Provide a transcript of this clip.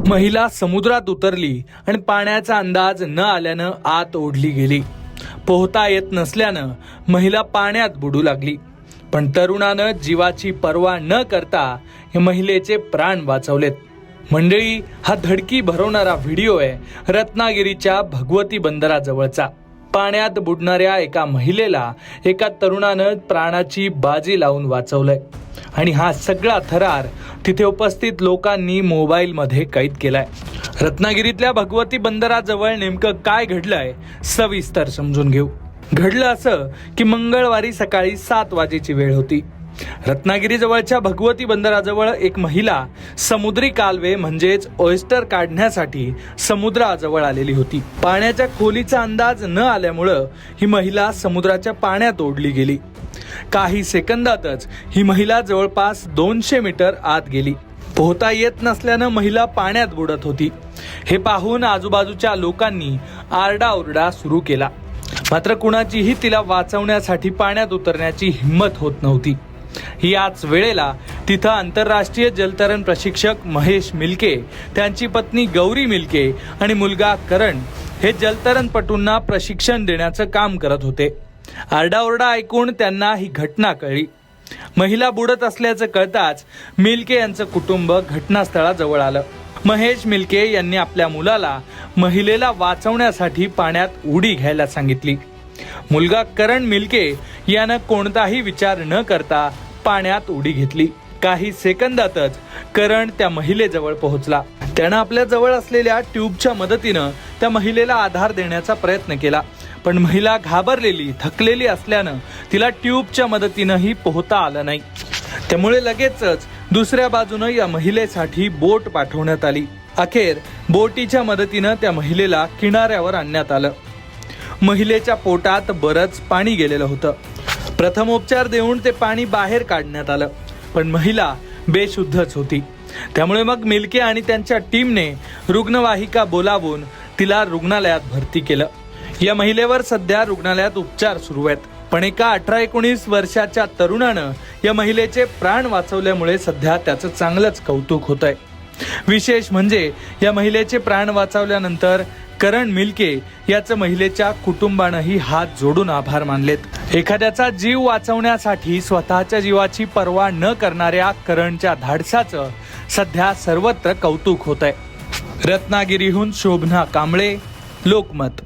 महिला समुद्रात उतरली आणि पाण्याचा अंदाज न आल्यानं आत ओढली गेली. पोहता येत नसल्यानं महिला पाण्यात बुडू लागली. पण तरुणानं जीवाची पर्वा न करता या महिलेचे प्राण वाचवलेत. मंडळी, हा धडकी भरवणारा व्हिडिओ आहे रत्नागिरीच्या भगवती बंदराजवळचा. पाण्यात बुडणाऱ्या एका महिलेला एका तरुणानं प्राणाची बाजी लावून वाचवलंय आणि हा सगळा थरार तिथे उपस्थित लोकांनी मोबाईलमध्ये कैद केलाय. रत्नागिरीतल्या भगवती बंदराजवळ नेमकं काय घडलंय सविस्तर समजून घेऊ. घडलं असं की मंगळवारी सकाळी 7 वाजेची वेळ होती. रत्नागिरी जवळच्या भगवती बंदराजवळ एक महिला समुद्री कालवे म्हणजेच ऑयस्टर काढण्यासाठी समुद्राजवळ आलेली होती. पाण्याच्या खोलीचा अंदाज न आल्यामुळं ही महिला समुद्राच्या पाण्यात ओढली गेली. काही सेकंदातच ही महिला जवळपास 200 मीटर आत गेली. पोहता येत नसल्यानं महिला पाण्यात बुडत होती. हे पाहून आजूबाजूच्या लोकांनी आरडाओरडा सुरू केला. मात्र कुणाचीही तिला वाचवण्यासाठी पाण्यात उतरण्याची हिंमत होत नव्हती. याच वेळेला तिथं आंतरराष्ट्रीय जलतरण प्रशिक्षक महेश मिल्के, त्यांची पत्नी गौरी मिल्के आणि मुलगा करण हे जलतरणपटूंना प्रशिक्षण देण्याचं काम करत होते. आरडाओरडा ऐकून त्यांना ही घटना कळली. महिला बुडत असल्याचं कळताच मिल्के यांचं कुटुंब घटनास्थळाजवळ आलं. महेश मिल्के यांनी आपल्या मुलाला महिलेला वाचवण्यासाठी पाण्यात उडी घ्यायला सांगितली. मुलगा करण मिल्के यानं कोणताही विचार न करता पाण्यात उडी घेतली. काही सेकंदातच करण त्या महिलेजवळ पोहोचला. त्यानं आपल्या जवळ असलेल्या ट्यूबच्या मदतीनं त्या महिलेला आधार देण्याचा प्रयत्न केला. पण महिला घाबरलेली, थकलेली असल्यानं तिला ट्यूबच्या मदतीनंही पोहता आलं नाही. त्यामुळे लगेचच दुसऱ्या बाजूनं या महिलेसाठी बोट पाठवण्यात आली. अखेर बोटीच्या मदतीनं त्या महिलेला किनाऱ्यावर आणण्यात आलं. महिलेच्या पोटात बरंच पाणी गेलेलं होतं. प्रथमोपचार देऊन ते पाणी बाहेर काढण्यात आलं. पण महिला बेशुद्धच होती. त्यामुळे मग मिल्के आणि त्यांच्या टीमने रुग्णवाहिका बोलावून तिला रुग्णालयात भरती केलं. या महिलेवर सध्या रुग्णालयात उपचार सुरू आहेत. पण एका 18-19 वर्षाच्या तरुणानं या महिलेचे प्राण वाचवल्यामुळे सध्या त्याचं चांगलंच कौतुक होतंय. विशेष म्हणजे या महिलेचे प्राण वाचवल्यानंतर करण मिल्के याचं महिलेच्या कुटुंबानंही हात जोडून आभार मानलेत. एखाद्याचा जीव वाचवण्यासाठी स्वतःच्या जीवाची पर्वा न करणाऱ्या करणच्या धाडसाचं सध्या सर्वत्र कौतुक होतंय. रत्नागिरीहून शोभना कांबळे, लोकमत.